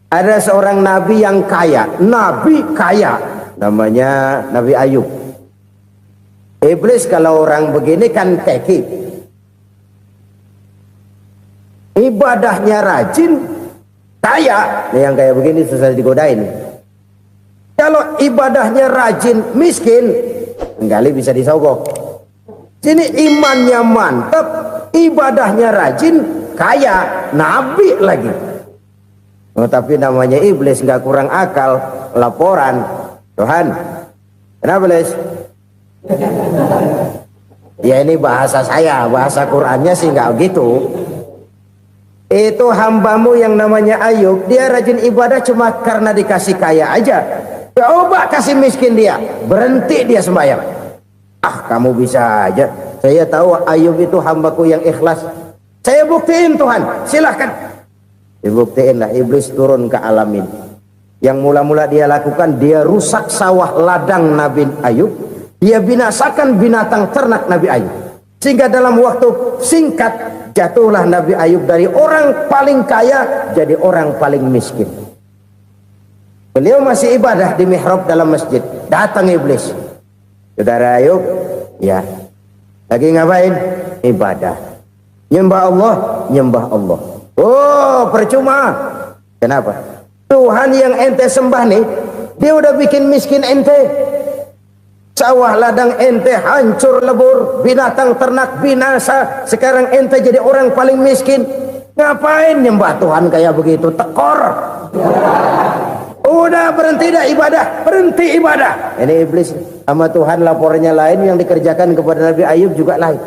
Ada seorang nabi yang kaya, nabi kaya, namanya Nabi Ayub. Iblis kalau orang begini kan keki, ibadahnya rajin, kaya. Nih yang kayak begini susah digodain. Kalau ibadahnya rajin, miskin, kali bisa disogok. Sini imannya mantap, ibadahnya rajin, kaya, nabi lagi. Oh, tapi namanya iblis, nggak kurang akal. Laporan, Tuhan, kenapa Les? Ya ini bahasa saya, bahasa Qurannya sih nggak gitu. Itu hambamu yang namanya Ayub, dia rajin ibadah cuma karena dikasih kaya aja. Coba kasih miskin dia, berhenti dia sembahyang. Ah, kamu bisa aja. Saya tahu Ayub itu hambaku yang ikhlas. Saya buktiin Tuhan, silahkan. Dibuktiinlah, iblis turun ke alam ini. Yang mula-mula dia lakukan, dia rusak sawah ladang Nabi Ayub, dia binasakan binatang ternak Nabi Ayub, sehingga dalam waktu singkat jatuhlah Nabi Ayub dari orang paling kaya jadi orang paling miskin. Beliau masih ibadah di mihrab dalam masjid, datang iblis. Saudara Ayub, ya, lagi ngapain? Ibadah, nyembah Allah, nyembah Allah. Oh, percuma. Kenapa? Tuhan yang ente sembah nih, dia udah bikin miskin ente. Sawah ladang ente hancur lebur, binatang ternak binasa. Sekarang ente jadi orang paling miskin. Ngapain nyembah Tuhan kayak begitu? Tekor. Udah berhenti dah ibadah, berhenti ibadah. Ini iblis sama Tuhan lapornya lain, yang dikerjakan kepada Nabi Ayub juga lain.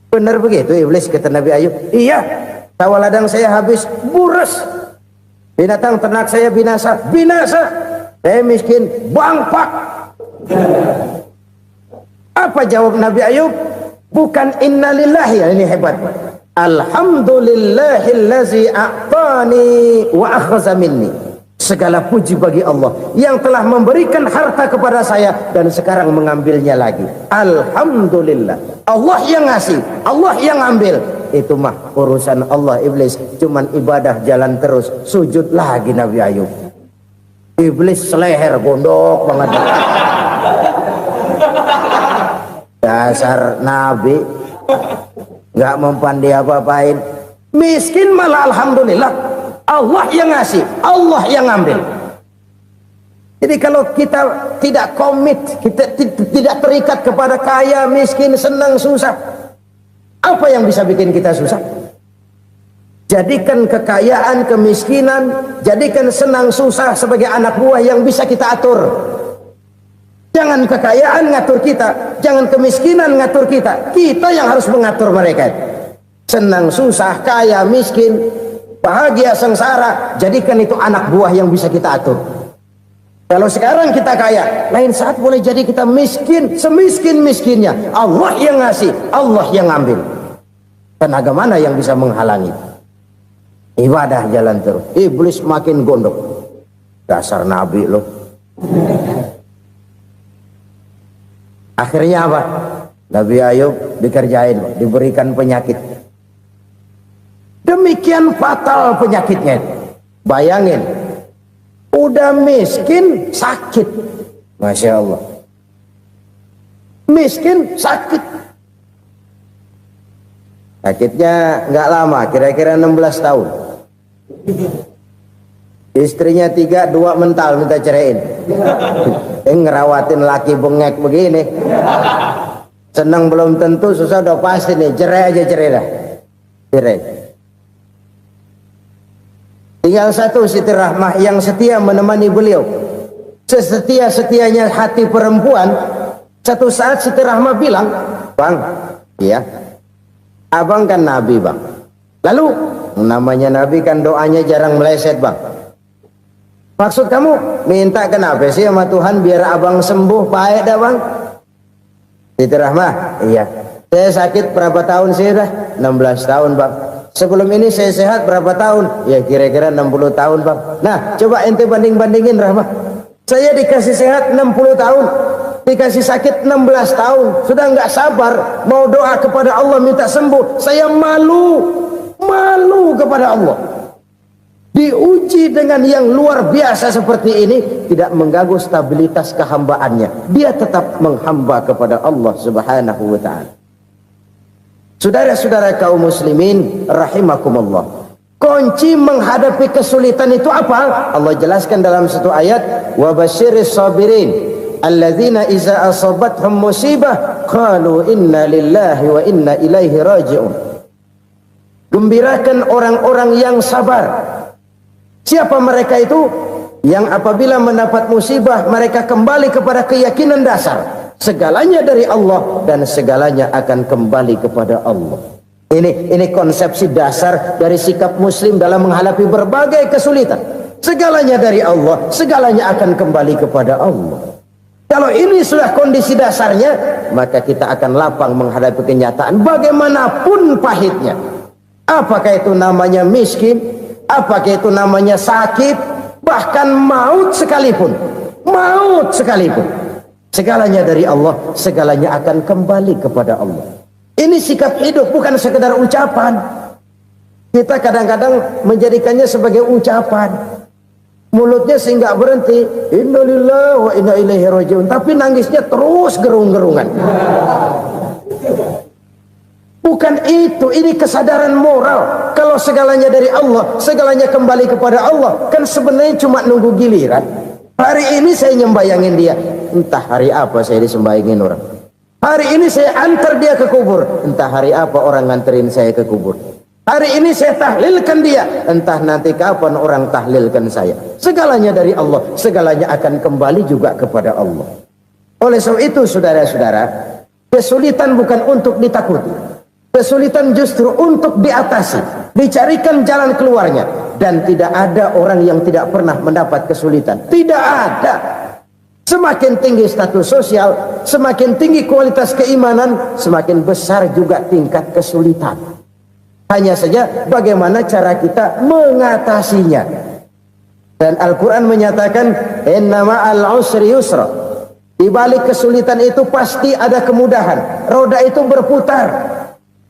Benar begitu iblis, kata Nabi Ayub. Iya. Sawah ladang saya habis, buras. Binatang ternak saya binasa, binasa. Saya miskin, bangpak. Apa jawab Nabi Ayub? Bukan innalillahi, ini hebat. Alhamdulillahillazi a'tani wa akhza minni. Segala puji bagi Allah yang telah memberikan harta kepada saya dan sekarang mengambilnya lagi. Alhamdulillah. Allah yang ngasih, Allah yang ambil. Itu mah urusan Allah. Iblis cuman ibadah jalan terus, sujud lagi Nabi Ayub. Iblis seleher gondok banget. Dasar Nabi nggak mempan dia apa-apain. Miskin malah alhamdulillah. Allah yang ngasih, Allah yang ambil. Jadi kalau kita tidak komit, kita tidak terikat kepada kaya, miskin, senang, susah, apa yang bisa bikin kita susah? Jadikan kekayaan, kemiskinan, jadikan senang, susah sebagai anak buah yang bisa kita atur. Jangan kekayaan ngatur kita, jangan kemiskinan ngatur kita. Kita yang harus mengatur mereka. Senang, susah, kaya, miskin, bahagia, sengsara, jadikan itu anak buah yang bisa kita atur. Kalau sekarang kita kaya, lain saat boleh jadi kita miskin, semiskin-miskinnya. Allah yang ngasih, Allah yang ambil. Tenaga mana yang bisa menghalangi? Ibadah jalan terus. Iblis makin gondok. Dasar Nabi loh. Akhirnya apa? Nabi Ayub dikerjain, diberikan penyakit. Demikian fatal penyakitnya. Bayangin, udah miskin sakit. Masya Allah. Miskin sakit. Sakitnya nggak lama, kira-kira 16 tahun. Istrinya 3, 2 mental minta ceraiin. Ngerawatin laki bengek begini. Senang belum tentu, susah udah pasti nih. Cerai aja, cerai dah. Cerai. Tinggal satu Siti Rahmah yang setia menemani beliau. Sesetia-setianya hati perempuan. Satu saat Siti Rahmah bilang, "Bang, iya, abang kan Nabi bang. Lalu namanya Nabi kan doanya jarang meleset bang. Maksud kamu minta kenapa sih sama Tuhan biar abang sembuh baik dah bang?" Siti Rahmah, iya. Saya sakit berapa tahun sih dah? 16 tahun bang. Sebelum ini saya sehat berapa tahun? Ya kira-kira 60 tahun bang. Nah coba ente banding-bandingin Rahmah. Saya dikasih sehat 60 tahun, dikasih sakit 16 tahun. Sudah nggak sabar mau doa kepada Allah minta sembuh. Saya malu kepada Allah. diuji dengan yang luar biasa seperti ini, tidak mengganggu stabilitas kehambaannya. Dia tetap menghamba kepada Allah Subhanahu wa ta'ala. Saudara-saudara kaum muslimin rahimakumullah, kunci menghadapi kesulitan itu apa? Allah jelaskan dalam satu ayat, wa basyiris sabirin alladzina iza asabathum musibah qalu inna lillahi wa inna ilaihi raji'un. Gembirakan orang-orang yang sabar. Siapa mereka itu? Yang apabila mendapat musibah mereka kembali kepada keyakinan dasar, segalanya dari Allah dan segalanya akan kembali kepada Allah. Ini konsepsi dasar dari sikap muslim dalam menghadapi berbagai kesulitan. Segalanya dari Allah, segalanya akan kembali kepada Allah. Kalau ini sudah kondisi dasarnya, maka kita akan lapang menghadapi kenyataan bagaimanapun pahitnya. Apakah itu namanya miskin, apakah itu namanya sakit, bahkan maut sekalipun. Maut sekalipun, segalanya dari Allah, segalanya akan kembali kepada Allah. Ini sikap hidup, bukan sekedar ucapan. Kita kadang-kadang menjadikannya sebagai ucapan. Mulutnya sehingga berhenti, innalillahi wa inna ilaihi raji'un, tapi nangisnya terus gerung-gerungan. Bukan itu, ini kesadaran moral. Kalau segalanya dari Allah, segalanya kembali kepada Allah, kan sebenarnya cuma nunggu giliran. Hari ini saya nyembayangin dia, entah hari apa saya disembayangin orang. Hari ini saya antar dia ke kubur, entah hari apa orang nganterin saya ke kubur. Hari ini saya tahlilkan dia, entah nanti kapan orang tahlilkan saya. Segalanya dari Allah, segalanya akan kembali juga kepada Allah. Oleh sebab itu saudara-saudara, kesulitan bukan untuk ditakuti. Kesulitan justru untuk diatasi, dicarikan jalan keluarnya. Dan tidak ada orang yang tidak pernah mendapat kesulitan. Tidak ada. Semakin tinggi status sosial, semakin tinggi kualitas keimanan, semakin besar juga tingkat kesulitan. Hanya saja bagaimana cara kita mengatasinya. Dan Al-Quran menyatakan, inna ma'al usri yusra. Di balik kesulitan itu pasti ada kemudahan. Roda itu berputar.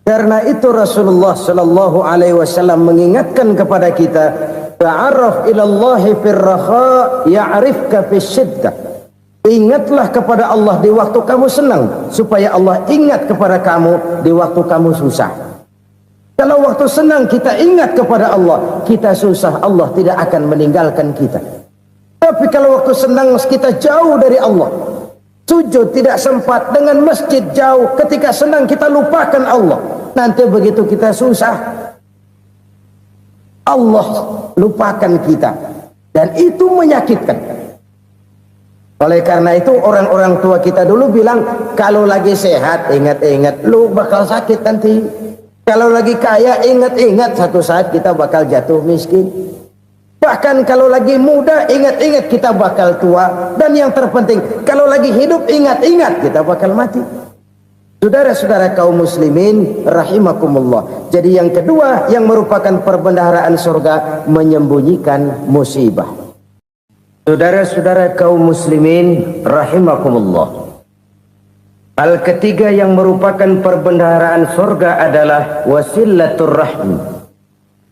Karena itu Rasulullah sallallahu alaihi wasallam mengingatkan kepada kita, ta'arraf ilallahi fir raha ya'rifka fis syiddah. Ingatlah kepada Allah di waktu kamu senang, supaya Allah ingat kepada kamu di waktu kamu susah. Kalau waktu senang kita ingat kepada Allah, kita susah, Allah tidak akan meninggalkan kita. Tapi kalau waktu senang kita jauh dari Allah, sujud tidak sempat, dengan masjid jauh, ketika senang kita lupakan Allah. Nanti begitu kita susah, Allah lupakan kita. Dan itu menyakitkan. Oleh karena itu orang-orang tua kita dulu bilang, kalau lagi sehat ingat-ingat lu bakal sakit nanti. Kalau lagi kaya ingat-ingat satu saat kita bakal jatuh miskin. Bahkan kalau lagi muda ingat-ingat kita bakal tua. Dan yang terpenting, kalau lagi hidup ingat-ingat kita bakal mati. Saudara-saudara kaum muslimin rahimakumullah. Jadi yang kedua yang merupakan perbendaharaan surga, menyembunyikan musibah. Saudara-saudara kaum muslimin rahimakumullah. Hal ketiga yang merupakan perbendaharaan surga adalah wasilatur rahmi.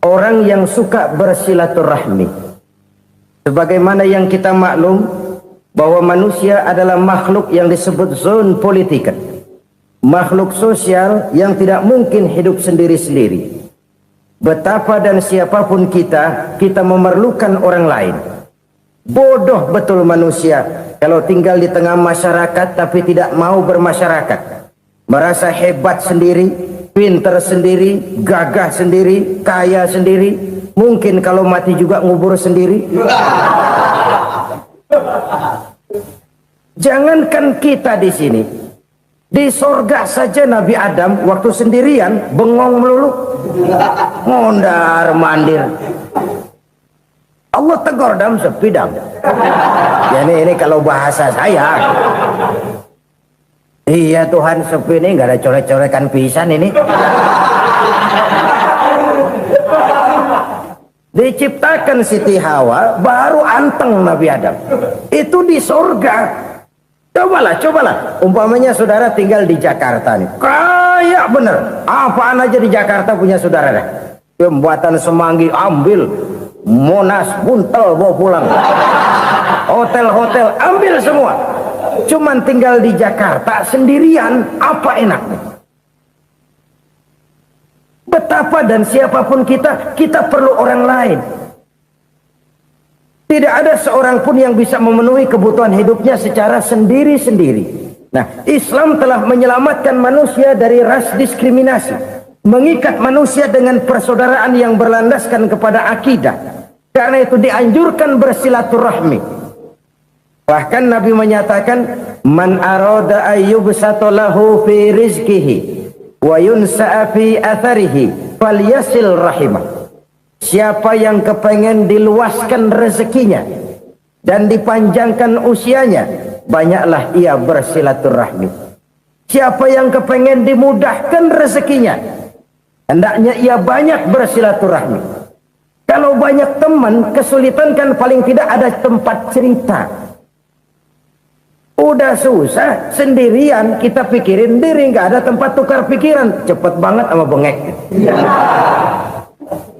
Orang yang suka bersilaturahmi. Sebagaimana yang kita maklum bahwa manusia adalah makhluk yang disebut zon politika. Makhluk sosial yang tidak mungkin hidup sendiri-sendiri. Betapa dan siapapun kita memerlukan orang lain. Bodoh betul manusia kalau tinggal di tengah masyarakat tapi tidak mau bermasyarakat. Merasa hebat sendiri, pinter sendiri, gagah sendiri, kaya sendiri. Mungkin kalau mati juga ngubur sendiri. Jangankan kita di sini, di sorga saja Nabi Adam waktu sendirian bengong melulu, mondar mandir. Allah tegur dam sepi dam. Ya ini kalau bahasa saya. Iya Tuhan sepi ini nggak ada coret-corekan pisan ini. Diciptakan Siti Hawa baru anteng Nabi Adam. Itu di sorga. Cobalah. Umpamanya saudara tinggal di Jakarta nih. Kayak bener. Apaan aja di Jakarta punya saudara dah. Pembuatan semanggi ambil. Monas, Buntel bawa pulang, hotel-hotel ambil semua. Cuman tinggal di Jakarta sendirian, apa enaknya? Betapa dan siapapun kita perlu orang lain. Tidak ada seorang pun yang bisa memenuhi kebutuhan hidupnya secara sendiri-sendiri. Nah, Islam telah menyelamatkan manusia dari ras diskriminasi, mengikat manusia dengan persaudaraan yang berlandaskan kepada akidah. Karena itu dianjurkan bersilaturahmi. Bahkan Nabi menyatakan, man arada ayyubsata lahu fi rizqihi wa yunsa'a fi atharihi falyasil rahimah. Siapa yang kepengen diluaskan rezekinya dan dipanjangkan usianya, banyaklah ia bersilaturahmi. Siapa yang kepengen dimudahkan rezekinya, hendaknya ia banyak bersilaturahmi. Kalau banyak teman, kesulitan kan paling tidak ada tempat cerita. Udah susah, sendirian kita pikirin diri, nggak ada tempat tukar pikiran. Cepet banget sama bengek.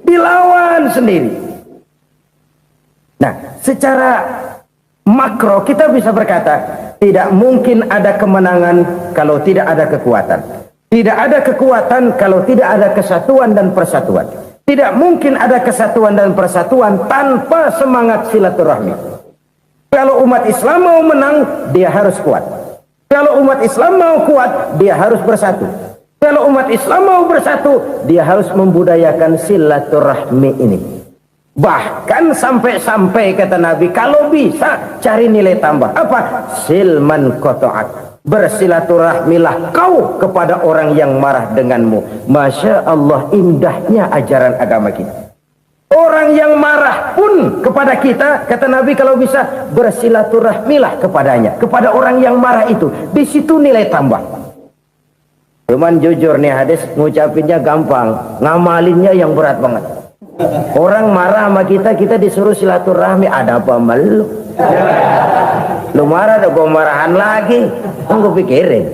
Dilawan sendiri. Nah, secara makro kita bisa berkata, tidak mungkin ada kemenangan kalau tidak ada kekuatan. Tidak ada kekuatan kalau tidak ada kesatuan dan persatuan. Tidak mungkin ada kesatuan dan persatuan tanpa semangat silaturahmi. Kalau umat Islam mau menang, dia harus kuat. Kalau umat Islam mau kuat, dia harus bersatu. Kalau umat Islam mau bersatu, dia harus membudayakan silaturahmi ini. Bahkan sampai-sampai kata Nabi, kalau bisa cari nilai tambah. Apa? Silman qata'ak. Bersilaturahmilah kau kepada orang yang marah denganmu. Masya Allah, indahnya ajaran agama kita. Orang yang marah pun kepada kita, kata Nabi, kalau bisa bersilaturahmilah kepadanya, kepada orang yang marah itu. Di situ nilai tambah. Cuman jujur nih hadis, ngucapinnya gampang, ngamalinnya yang berat banget. Orang marah sama kita disuruh silaturahmi, ada apa sama lu? Lu marah, ada gua marahan lagi. Tunggu pikirin.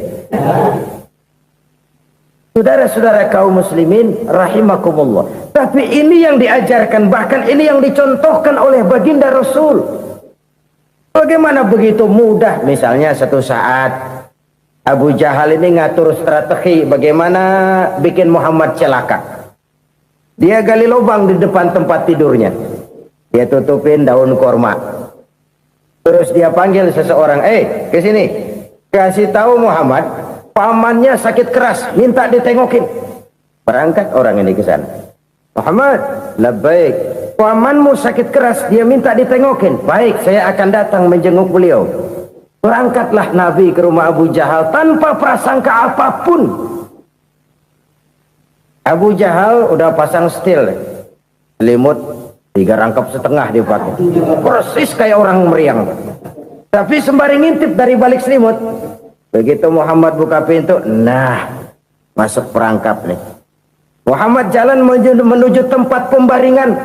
Saudara-saudara kaum muslimin rahimakumullah. Tapi ini yang diajarkan, bahkan ini yang dicontohkan oleh baginda Rasul. Bagaimana begitu mudah, misalnya satu saat Abu Jahal ini ngatur strategi bagaimana bikin Muhammad celaka. Dia gali lubang di depan tempat tidurnya. Dia tutupin daun korma. Terus dia panggil seseorang, ke sini. Kasih tahu Muhammad, pamannya sakit keras, minta ditengokin. Berangkat orang ini ke sana. Muhammad, labbaik. Pamanmu sakit keras, dia minta ditengokin. Baik, saya akan datang menjenguk beliau. Berangkatlah Nabi ke rumah Abu Jahal tanpa prasangka apapun. Abu Jahal udah pasang stil, selimut 3 rangkap setengah dipakai, persis kayak orang meriang. Tapi sembari ngintip dari balik selimut, begitu Muhammad buka pintu, nah masuk perangkap nih. Muhammad jalan menuju tempat pembaringan.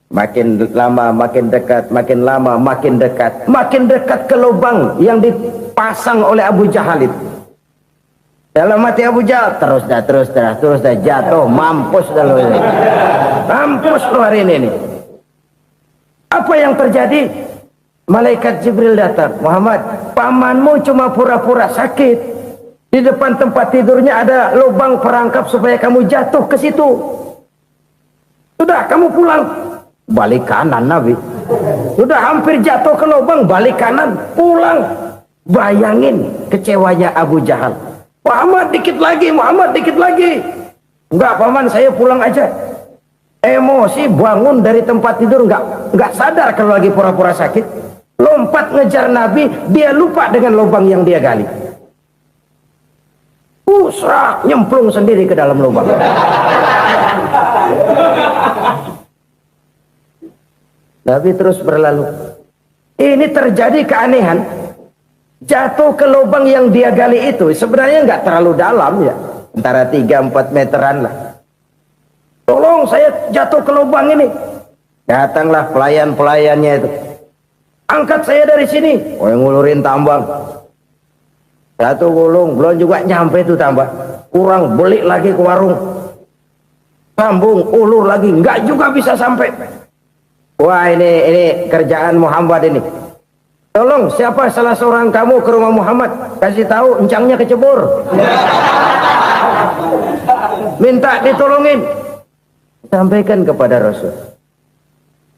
Makin lama makin dekat, makin lama makin dekat, makin dekat ke lubang yang dipasang oleh Abu Jahal itu. Dalam hati Abu Jahal, terus dah jatuh, mampus dah lo ini. Mampus lo hari ini. Apa yang terjadi? Malaikat Jibril datang. Muhammad, pamanmu cuma pura-pura sakit. Di depan tempat tidurnya ada lubang perangkap supaya kamu jatuh ke situ. Sudah, kamu pulang. Balik kanan Nabi. Sudah hampir jatuh ke lubang, balik kanan, pulang. Bayangin kecewanya Abu Jahal. Muhammad dikit lagi, Muhammad dikit lagi. Enggak paman, saya pulang aja. Emosi bangun dari tempat tidur, enggak sadar kalau lagi pura-pura sakit. Lompat ngejar Nabi, dia lupa dengan lubang yang dia gali. Usrak, nyemplung sendiri ke dalam lubang. Nabi terus berlalu. Ini terjadi keanehan. Jatuh ke lubang yang dia gali itu sebenarnya nggak terlalu dalam ya, antara 3-4 meteran lah. Tolong saya jatuh ke lubang ini. Datanglah pelayan-pelayannya itu. Angkat saya dari sini. Oh, yang ngulurin tambang. Satu gulung, belum juga nyampe itu tambang. Kurang, beli lagi ke warung. Sambung, ulur lagi, nggak juga bisa sampai. Wah, ini kerjaan Muhammad ini. Tolong, siapa salah seorang kamu ke rumah Muhammad, kasih tahu encangnya kecebur. Minta ditolongin. Sampaikan kepada Rasul.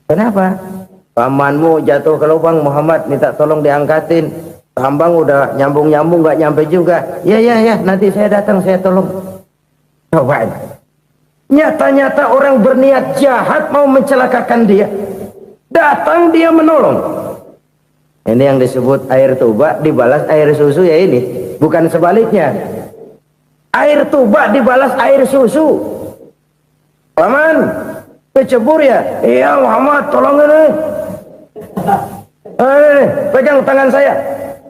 Kenapa? Pamanmu jatuh ke lubang, Muhammad minta tolong diangkatin. Tambang udah nyambung-nyambung gak nyampe juga. Ya, nanti saya datang, saya tolong. Coba. Nyata-nyata orang berniat jahat mau mencelakakan dia. Datang dia menolong. Ini yang disebut air tuba dibalas air susu ya ini. Bukan sebaliknya. Air tuba dibalas air susu. Paman, kecebur ya? Iya Muhammad, tolong ini. Pegang tangan saya.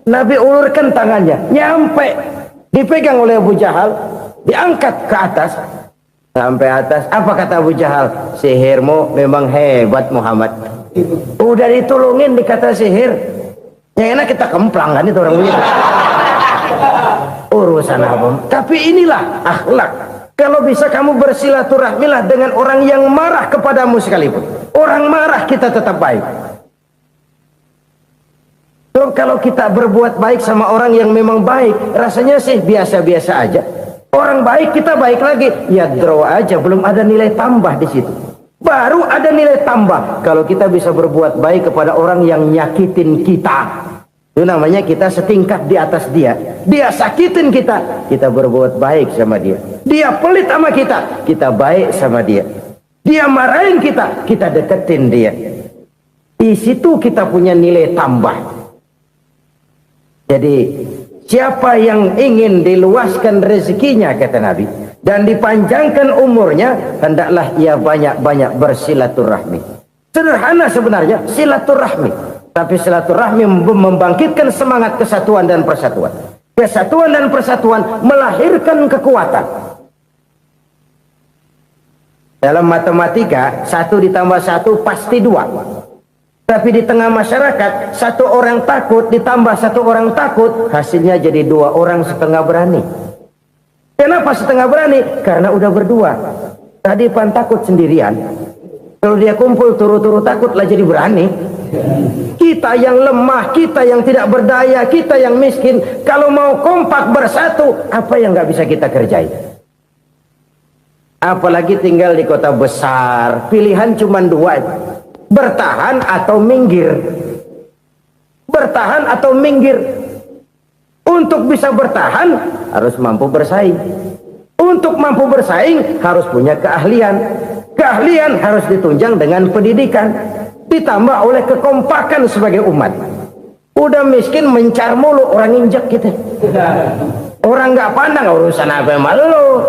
Nabi ulurkan tangannya. Nyampe. Dipegang oleh Abu Jahal. Diangkat ke atas. Sampai atas. Apa kata Abu Jahal? Sihirmu memang hebat Muhammad. Udah ditolongin dikata sihir. Yang enak kita kemplang kan itu orang begitu. Urusan apa? Tapi inilah akhlak. Kalau bisa kamu bersilaturahmilah dengan orang yang marah kepadamu sekalipun. Orang marah kita tetap baik. So, kalau kita berbuat baik sama orang yang memang baik, rasanya sih biasa-biasa aja. Orang baik kita baik lagi, ya draw aja, belum ada nilai tambah di situ. Baru ada nilai tambah kalau kita bisa berbuat baik kepada orang yang nyakitin kita. Itu namanya kita setingkat di atas dia. Dia sakitin kita, kita berbuat baik sama dia. Dia pelit sama kita, kita baik sama dia. Dia marahin kita, kita deketin dia. Di situ kita punya nilai tambah. Jadi siapa yang ingin diluaskan rezekinya kata Nabi dan dipanjangkan umurnya, hendaklah ia banyak-banyak bersilaturahmi. Sederhana sebenarnya silaturahmi, tapi silaturahmi membangkitkan semangat kesatuan dan persatuan. Kesatuan dan persatuan melahirkan kekuatan. Dalam matematika 1 ditambah 1 pasti 2. Tapi di tengah masyarakat, 1 orang takut ditambah 1 orang takut, hasilnya jadi 2 orang setengah berani. Kenapa setengah berani? Karena udah berdua. Tadi pan takut sendirian. Kalau dia kumpul turu-turu takut lah jadi berani. Kita yang lemah, kita yang tidak berdaya, kita yang miskin, kalau mau kompak bersatu, apa yang nggak bisa kita kerjain? Apalagi tinggal di kota besar, pilihan cuma 2. Bertahan atau minggir. Bertahan atau minggir. Untuk bisa bertahan harus mampu bersaing. Untuk mampu bersaing harus punya keahlian. Keahlian harus ditunjang dengan pendidikan, ditambah oleh kekompakan sebagai umat. Udah miskin mencar mulu, orang injak kita. Orang nggak pandang urusan apa malu.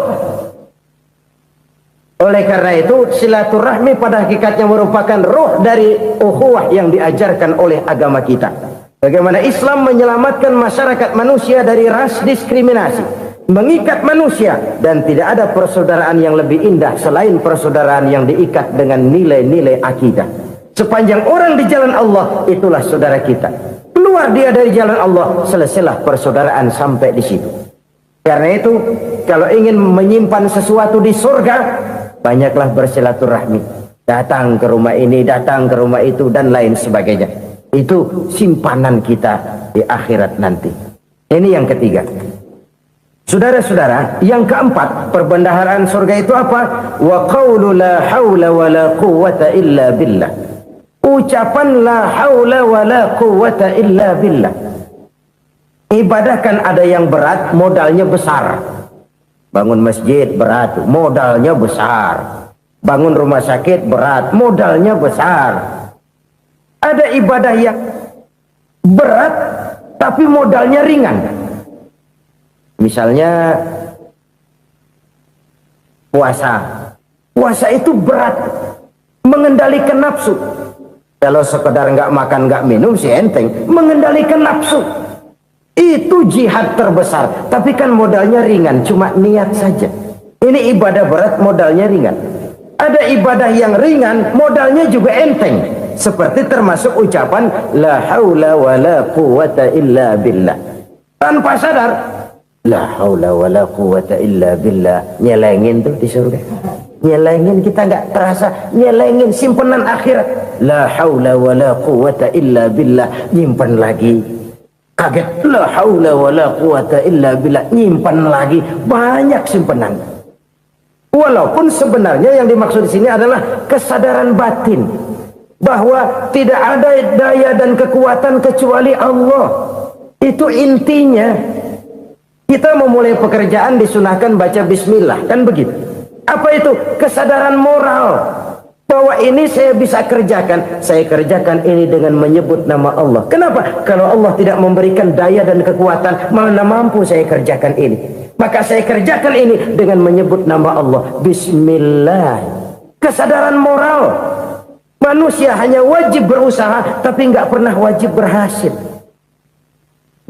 Oleh karena itu silaturahmi pada hakikatnya merupakan roh dari ukhuwah yang diajarkan oleh agama kita. Bagaimana Islam menyelamatkan masyarakat manusia dari ras diskriminasi, mengikat manusia, dan tidak ada persaudaraan yang lebih indah selain persaudaraan yang diikat dengan nilai-nilai akidah. Sepanjang orang di jalan Allah, itulah saudara kita. Keluar dia dari jalan Allah, selesailah persaudaraan sampai di situ. Karena itu, kalau ingin menyimpan sesuatu di surga, banyaklah bersilaturahmi. Datang ke rumah ini, datang ke rumah itu, dan lain sebagainya. Itu simpanan kita di akhirat nanti. Ini yang ketiga. Saudara-saudara, yang keempat, perbendaharaan surga itu apa? Wa qawlu la hawla wa la quwwata illa billah. Ucapan la hawla wa la quwwata illa billah. Ibadah kan ada yang berat, modalnya besar. Bangun masjid berat, modalnya besar. Bangun rumah sakit berat, modalnya besar. Ada ibadah yang berat tapi modalnya ringan. Misalnya puasa. Puasa itu berat, mengendalikan nafsu. Kalau sekedar nggak makan nggak minum sih enteng, mengendalikan nafsu. Itu jihad terbesar, tapi kan modalnya ringan, cuma niat saja. Ini ibadah berat, modalnya ringan. Ada ibadah yang ringan, modalnya juga enteng. Seperti termasuk ucapan la haula wa la quwwata illa billah. Tanpa sadar, la haula wa la quwwata illa billah, nyelengin tuh di surga. Nyelengin kita nggak terasa, nyelengin simpenan akhirat. La haula wala quwata illa billah, nyimpen lagi. Kaget, la haula wala quwata illa billah, nyimpen lagi. Banyak simpenan. Walaupun sebenarnya yang dimaksud di sini adalah kesadaran batin bahwa tidak ada daya dan kekuatan kecuali Allah. Itu intinya. Kita memulai pekerjaan disunahkan baca bismillah, kan begitu. Apa itu? Kesadaran moral bahwa ini saya bisa kerjakan. Saya kerjakan ini dengan menyebut nama Allah. Kenapa? Kalau Allah tidak memberikan daya dan kekuatan, mana mampu saya kerjakan ini. Maka saya kerjakan ini dengan menyebut nama Allah. Bismillah. Kesadaran moral. Manusia hanya wajib berusaha, tapi nggak pernah wajib berhasil.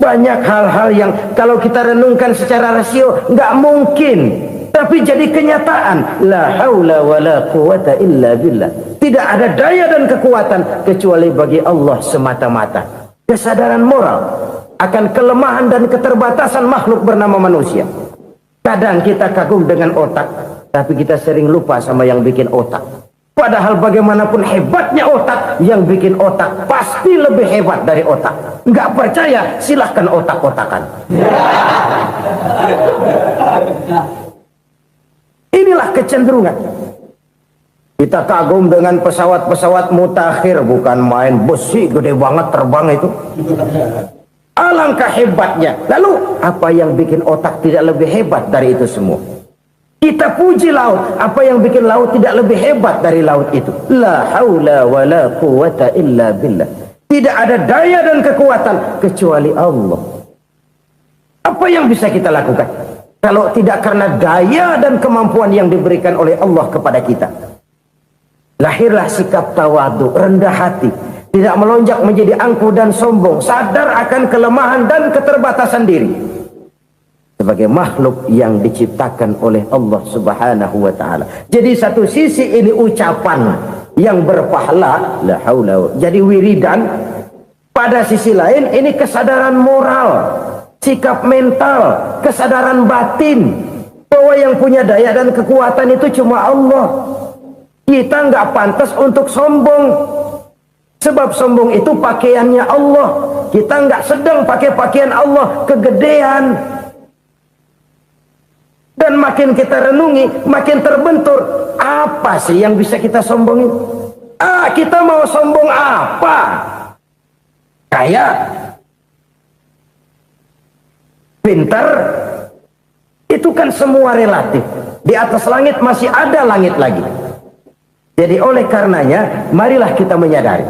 Banyak hal-hal yang kalau kita renungkan secara rasio nggak mungkin, tapi jadi kenyataan. La haula wala quwata illa billah. Tidak ada daya dan kekuatan kecuali bagi Allah semata-mata. Kesadaran moral akan kelemahan dan keterbatasan makhluk bernama manusia. Kadang kita kagum dengan otak, tapi kita sering lupa sama yang bikin otak. Padahal bagaimanapun hebatnya otak, yang bikin otak pasti lebih hebat dari otak. Nggak percaya, silahkan otak-otakan. Inilah kecenderungan. Kita kagum dengan pesawat-pesawat mutakhir, bukan main, besi gede banget terbang itu. Alangkah hebatnya. Lalu apa yang bikin otak tidak lebih hebat dari itu semua? Kita puji laut, apa yang bikin laut tidak lebih hebat dari laut itu? La haula wala quwata illa billah. Tidak ada daya dan kekuatan kecuali Allah. Apa yang bisa kita lakukan kalau tidak karena daya dan kemampuan yang diberikan oleh Allah kepada kita? Lahirlah sikap tawadu, rendah hati, tidak melonjak menjadi angkuh dan sombong, sadar akan kelemahan dan keterbatasan diri sebagai makhluk yang diciptakan oleh Allah Subhanahu wa taala. Jadi satu sisi ini ucapan yang berpahala, la haula, jadi wiridan. Pada sisi lain ini kesadaran moral, sikap mental, kesadaran batin bahwa yang punya daya dan kekuatan itu cuma Allah. Kita nggak pantas untuk sombong, sebab sombong itu pakaiannya Allah. Kita nggak sedang pakai pakaian Allah, kegedean. Dan makin kita renungi, makin terbentur. Apa sih yang bisa kita sombongin? Kita mau sombong apa? Kaya, pintar, itu kan semua relatif. Di atas langit masih ada langit lagi. Jadi oleh karenanya, marilah kita menyadari,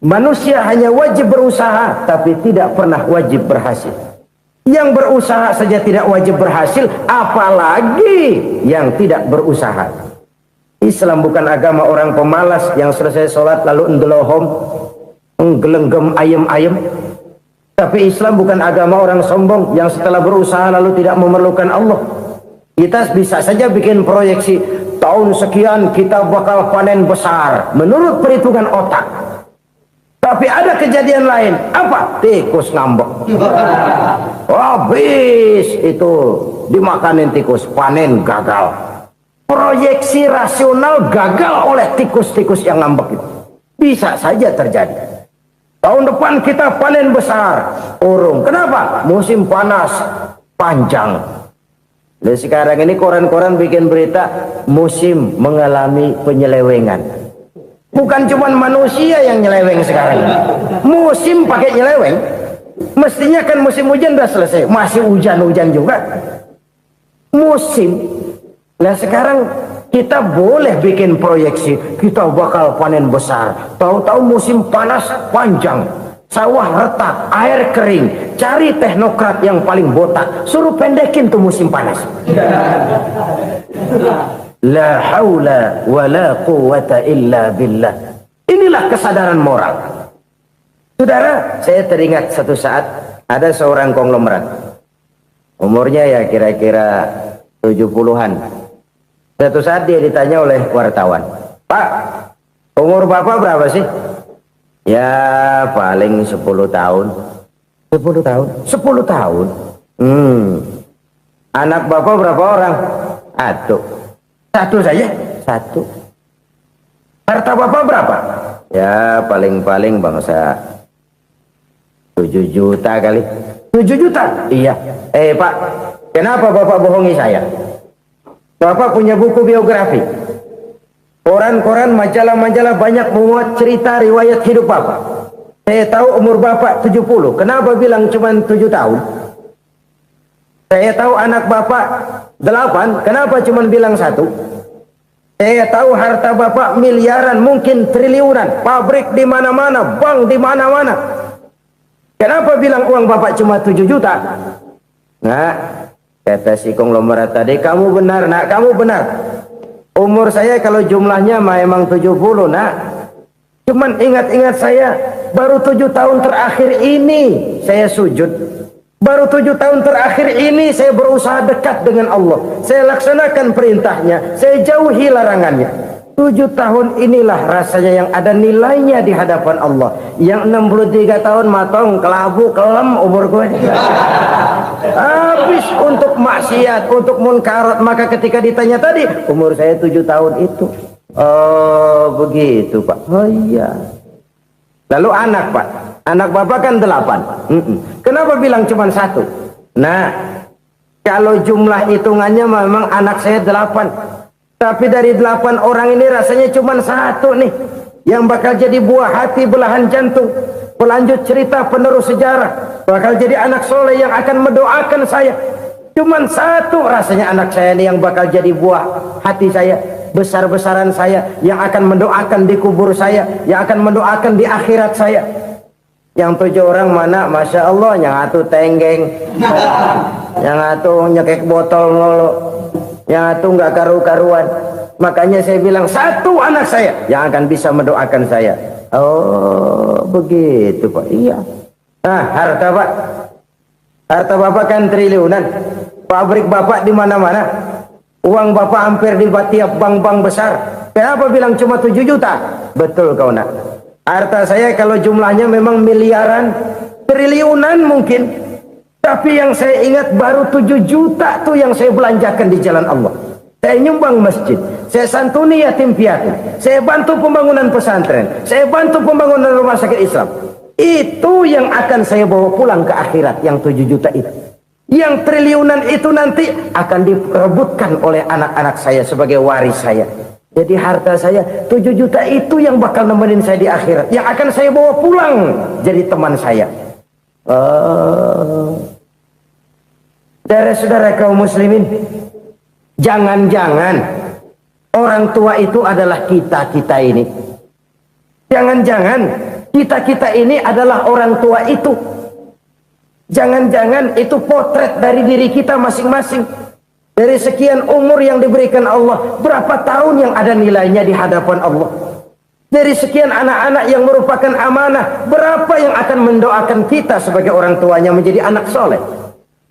manusia hanya wajib berusaha, tapi tidak pernah wajib berhasil. Yang berusaha saja tidak wajib berhasil, apalagi yang tidak berusaha. Islam bukan agama orang pemalas yang selesai sholat lalu ngelohom, nggelenggem ayem-ayem. Tapi Islam bukan agama orang sombong yang setelah berusaha lalu tidak memerlukan Allah. Kita bisa saja bikin proyeksi, tahun sekian kita bakal panen besar menurut perhitungan otak. Tapi ada kejadian lain. Apa? Tikus ngambek. Habis itu dimakanin tikus, panen gagal. Proyeksi rasional gagal oleh tikus-tikus yang ngambek itu. Bisa saja terjadi. Tahun depan kita panen besar, urung. Kenapa? Musim panas panjang. Dan sekarang ini koran-koran bikin berita musim mengalami penyelewengan. Bukan cuma manusia yang nyeleweng sekarang. Musim pakai nyeleweng. Mestinya kan musim hujan udah selesai, masih hujan-hujan juga. Musim. Nah sekarang kita boleh bikin proyeksi, kita bakal panen besar. Tahu-tahu musim panas panjang, sawah retak, air kering. Cari teknokrat yang paling botak, suruh pendekin tuh musim panas. La haula wala quwata illa billah. Inilah kesadaran moral. Saudara, saya teringat satu saat ada seorang konglomerat. Umurnya ya kira-kira 70-an. Satu saat dia ditanya oleh wartawan, "Pak, umur Bapak berapa sih?" "Ya, paling 10 tahun." 10 tahun? 10 tahun? Anak Bapak berapa orang? Aduh. Satu saja? Satu. Harta bapak berapa? Ya paling-paling bangsa 7 juta kali. 7 juta? Iya. Pak, kenapa bapak bohongi saya? Bapak punya buku biografi. Koran-koran, majalah-majalah banyak memuat cerita riwayat hidup bapak. Saya tahu umur bapak 70. Kenapa bilang cuma 7 tahun? Saya tahu anak bapak 8. Kenapa cuma bilang 1? Saya tahu harta bapak miliaran, mungkin triliunan. Pabrik di mana-mana, bank di mana-mana. Kenapa bilang uang bapak cuma 7 juta? Nah, kata si konglomerat tadi, kamu benar nak, kamu benar. Umur saya kalau jumlahnya memang 70 nak. Cuman ingat-ingat saya, baru 7 tahun terakhir ini saya sujud. Baru 7 tahun terakhir ini saya berusaha dekat dengan Allah. Saya laksanakan perintahnya, saya jauhi larangannya. 7 tahun inilah rasanya yang ada nilainya di hadapan Allah. Yang 63 tahun matong, kelabu, kelem umur gue. Habis untuk maksiat, untuk munkarat. Maka ketika ditanya tadi, umur saya 7 tahun itu. Oh begitu Pak. Oh iya. Lalu anak Pak. Anak bapak kan 8. Kenapa bilang cuma 1? Nah, kalau jumlah hitungannya memang anak saya 8. Tapi dari 8 orang ini rasanya cuma 1 nih yang bakal jadi buah hati, belahan jantung, pelanjut cerita, penerus sejarah, bakal jadi anak soleh yang akan mendoakan saya. Cuma 1 rasanya anak saya ini yang bakal jadi buah hati saya, besar-besaran saya, yang akan mendoakan di kubur saya, yang akan mendoakan di akhirat saya. Yang 7 orang mana? Masya Allah, yang atu tenggeng, yang atu nyekek botol ngolo, yang atu nggak karu-karuan. Makanya saya bilang 1 anak saya yang akan bisa mendoakan saya. Oh begitu Pak. Iya. Nah harta Pak, harta bapak kan triliunan. Pabrik bapak di mana-mana. Uang bapak hampir di tiap bank-bank besar. Kenapa bilang cuma 7 juta? Betul kau nak. Harta saya kalau jumlahnya memang miliaran, triliunan mungkin. Tapi yang saya ingat baru 7 juta tuh yang saya belanjakan di jalan Allah. Saya nyumbang masjid, saya santuni yatim piatu, saya bantu pembangunan pesantren, saya bantu pembangunan rumah sakit Islam. Itu yang akan saya bawa pulang ke akhirat, yang 7 juta itu. Yang triliunan itu nanti akan diperebutkan oleh anak-anak saya sebagai waris saya. Jadi harta saya 7 juta itu yang bakal nemenin saya di akhirat, yang akan saya bawa pulang jadi teman saya. Saudara-saudara kaum muslimin, jangan-jangan orang tua itu adalah kita-kita ini. Jangan-jangan kita-kita ini adalah orang tua itu. Jangan-jangan itu potret dari diri kita masing-masing. Dari sekian umur yang diberikan Allah, berapa tahun yang ada nilainya di hadapan Allah? Dari sekian anak-anak yang merupakan amanah, berapa yang akan mendoakan kita sebagai orang tuanya menjadi anak soleh?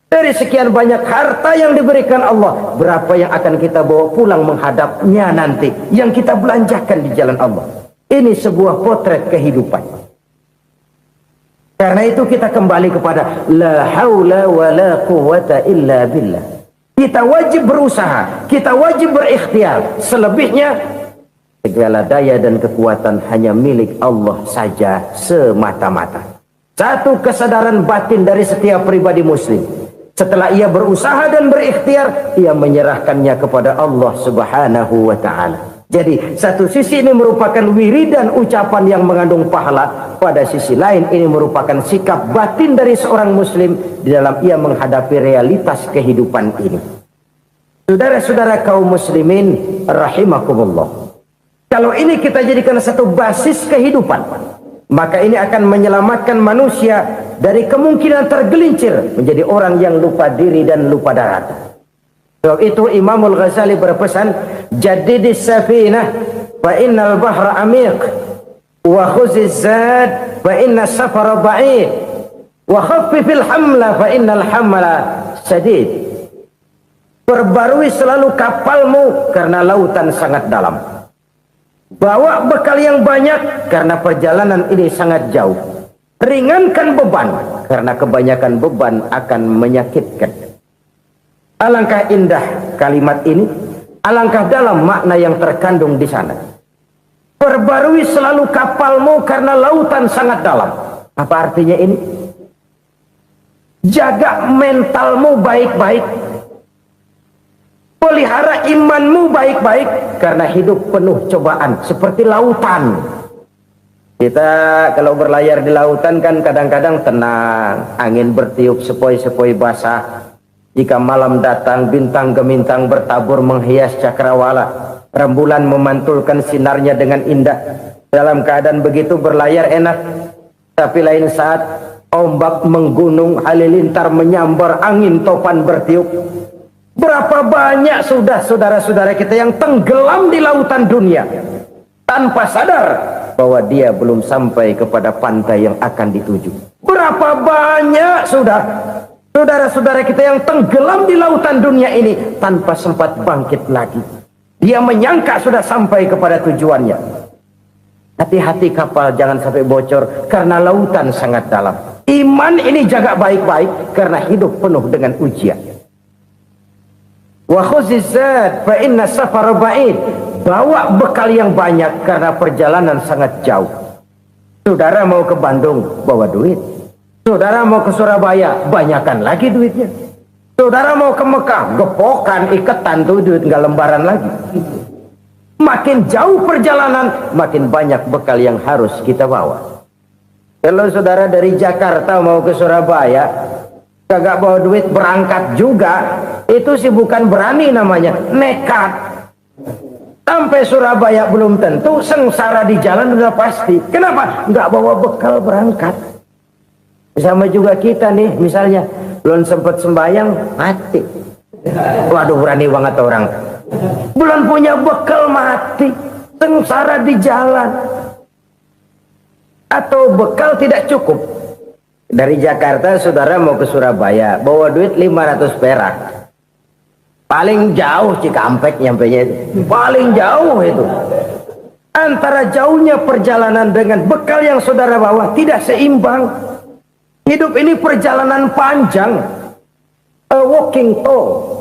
Dari sekian banyak harta yang diberikan Allah, berapa yang akan kita bawa pulang menghadapnya nanti, yang kita belanjakan di jalan Allah? Ini sebuah potret kehidupan. Karena itu kita kembali kepada la haula wa la quwwata illa billah. Kita wajib berusaha, kita wajib berikhtiar. Selebihnya segala daya dan kekuatan hanya milik Allah saja semata-mata. Satu kesadaran batin dari setiap pribadi muslim. Setelah ia berusaha dan berikhtiar, ia menyerahkannya kepada Allah Subhanahu wa ta'ala. Jadi satu sisi ini merupakan wiridan ucapan yang mengandung pahala, pada sisi lain ini merupakan sikap batin dari seorang muslim di dalam ia menghadapi realitas kehidupan ini. Saudara-saudara kaum muslimin rahimakumullah, kalau ini kita jadikan satu basis kehidupan, maka ini akan menyelamatkan manusia dari kemungkinan tergelincir menjadi orang yang lupa diri dan lupa darat. Sebab itu Imamul Ghazali berpesan, jadidis safinah fa innal bahra amiq wa khuziz zad fa inna safara ba'id wa khaffifil hamla fa innal hamla sadid. Perbarui selalu kapalmu karena lautan sangat dalam. Bawa bekal yang banyak karena perjalanan ini sangat jauh. Ringankan beban karena kebanyakan beban akan menyakitkan. Alangkah indah kalimat ini, Alangkah dalam makna yang terkandung di sana. Perbarui selalu kapalmu karena lautan sangat dalam. Apa artinya ini? Jaga mentalmu baik-baik. Pelihara imanmu baik-baik karena hidup penuh cobaan seperti lautan. Kita kalau berlayar di lautan kan kadang-kadang tenang, angin bertiup sepoi-sepoi basah. Jika malam datang, bintang gemintang bertabur menghias cakrawala. Rembulan memantulkan sinarnya dengan indah. Dalam keadaan begitu berlayar enak. Tapi lain saat ombak menggunung, halilintar menyambar, angin topan bertiup. Berapa banyak sudah saudara-saudara kita yang tenggelam di lautan dunia tanpa sadar bahwa dia belum sampai kepada pantai yang akan dituju. Berapa banyak sudah saudara-saudara kita yang tenggelam di lautan dunia ini tanpa sempat bangkit lagi. Dia menyangka sudah sampai kepada tujuannya. Hati-hati kapal jangan sampai bocor karena lautan sangat dalam. Iman ini jaga baik-baik karena hidup penuh dengan ujian. Wa khuzizat fa inna safara ba'id. Bawa bekal yang banyak karena perjalanan sangat jauh. Saudara mau ke Bandung, bawa duit. Saudara mau ke Surabaya, banyakan lagi duitnya. Saudara mau ke Mekah, gepokan, iketan tuh duit, nggak lembaran lagi. Makin jauh perjalanan, makin banyak bekal yang harus kita bawa. Kalau saudara dari Jakarta mau ke Surabaya, kagak bawa duit berangkat juga, itu sih bukan berani namanya, nekat. Sampai Surabaya belum tentu, sengsara di jalan udah pasti. Kenapa? Nggak bawa bekal berangkat. Sama juga kita nih, misalnya belum sempat sembahyang, mati. Waduh, berani banget orang. Belum punya bekal, mati. Sengsara di jalan. Atau bekal tidak cukup. Dari Jakarta saudara mau ke Surabaya, bawa duit 500 perak. Paling jauh Cikampek nyampenya itu. Paling jauh itu. Antara jauhnya perjalanan dengan bekal yang saudara bawa tidak seimbang. Hidup ini perjalanan panjang, a walking tour.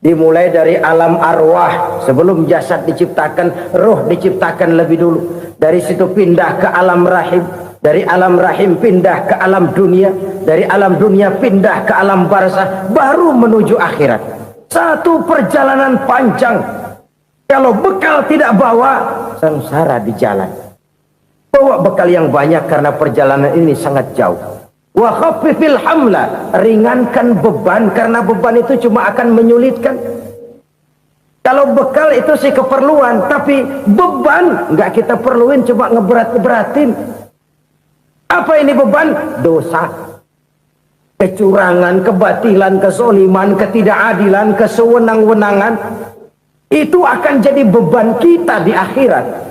Dimulai dari alam arwah, sebelum jasad diciptakan, roh diciptakan lebih dulu. Dari situ pindah ke alam rahim, dari alam rahim pindah ke alam dunia, dari alam dunia pindah ke alam barzah, baru menuju akhirat. Satu perjalanan panjang. Kalau bekal tidak bawa, sengsara di jalan. Bawa bekal yang banyak karena perjalanan ini sangat jauh. Wa khaffifil hamla, ringankan beban karena beban itu cuma akan menyulitkan. Kalau bekal itu sih keperluan, tapi beban nggak kita perluin, cuma ngeberat-beratin. Apa ini beban? Dosa, kecurangan, kebatilan, kesoliman, ketidakadilan, kesewenang-wenangan. Itu akan jadi beban kita di akhirat.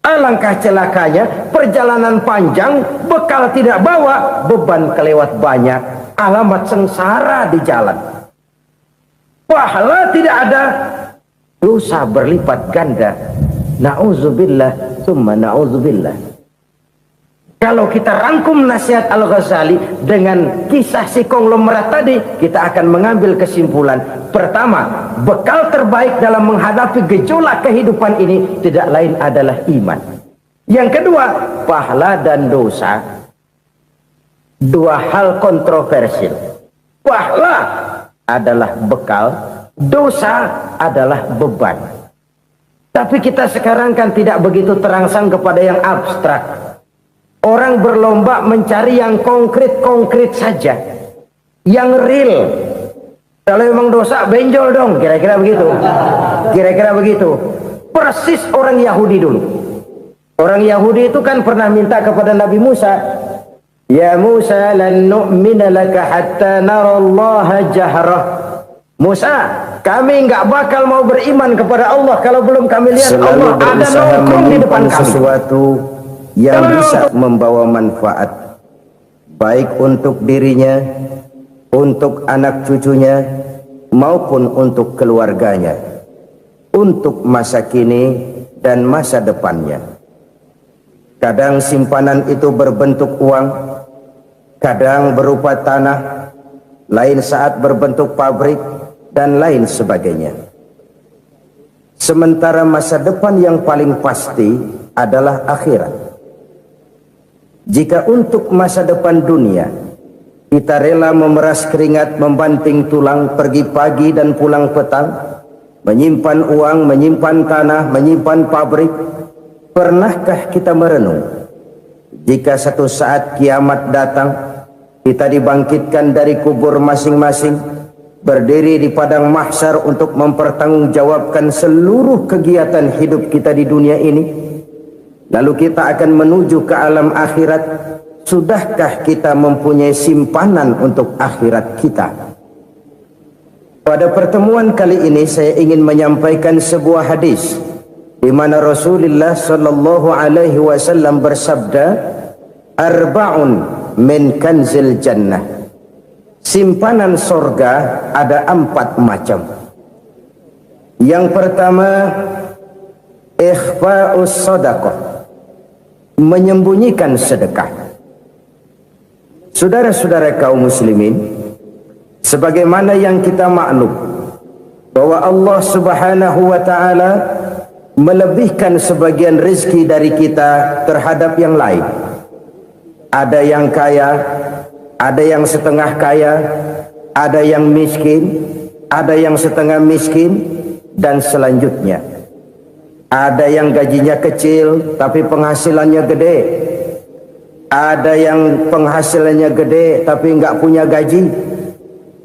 Alangkah celakanya, perjalanan panjang, bekal tidak bawa, beban kelewat banyak, alamat sengsara di jalan. Pahala tidak ada, dosa berlipat ganda. Na'udzubillah, summa na'udzubillah. Kalau kita rangkum nasihat Al-Ghazali dengan kisah si konglomerat tadi, kita akan mengambil kesimpulan. Pertama, bekal terbaik dalam menghadapi gejolak kehidupan ini tidak lain adalah iman. Yang kedua, pahala dan dosa. Dua hal kontroversial. Pahala adalah bekal, dosa adalah beban. Tapi kita sekarang kan tidak begitu terangsang kepada yang abstrak. Orang berlomba mencari yang konkret-konkret saja, yang real. Kalau memang dosa, benjol dong, kira-kira begitu. Kira-kira begitu. Persis orang Yahudi dulu. Orang Yahudi itu kan pernah minta kepada Nabi Musa, Ya Musa, lan nu'mina laka hatta narallaha jahrah. Musa, kami nggak bakal mau beriman kepada Allah kalau belum kami lihat Allah ada nongkrong di depan kami. Sesuatu yang bisa membawa manfaat baik untuk dirinya, untuk anak cucunya, maupun untuk keluarganya, untuk masa kini dan masa depannya. Kadang simpanan itu berbentuk uang, kadang berupa tanah, lain saat berbentuk pabrik, dan lain sebagainya. sementara masa depan yang paling pasti adalah akhirat. Jika untuk masa depan dunia kita rela memeras keringat, membanting tulang, pergi pagi dan pulang petang, menyimpan uang, menyimpan tanah, menyimpan pabrik, pernahkah kita merenung jika satu saat kiamat datang, kita dibangkitkan dari kubur masing-masing, berdiri di padang mahsyar untuk mempertanggungjawabkan seluruh kegiatan hidup kita di dunia ini, lalu kita akan menuju ke alam akhirat. Sudahkah kita mempunyai simpanan untuk akhirat kita? Pada pertemuan kali ini saya ingin menyampaikan sebuah hadis di mana Rasulullah sallallahu alaihi wasallam bersabda, "Arba'un min kanzil jannah." Simpanan sorga ada 4 macam. Yang pertama, ikhfa'us sadaqah, menyembunyikan sedekah. Saudara-saudara kaum muslimin, sebagaimana yang kita maklum bahwa Allah Subhanahu wa taala melebihkan sebagian rezeki dari kita terhadap yang lain. Ada yang kaya, ada yang setengah kaya, ada yang miskin, ada yang setengah miskin, dan selanjutnya. Ada yang gajinya kecil tapi penghasilannya gede. Ada yang penghasilannya gede tapi nggak punya gaji.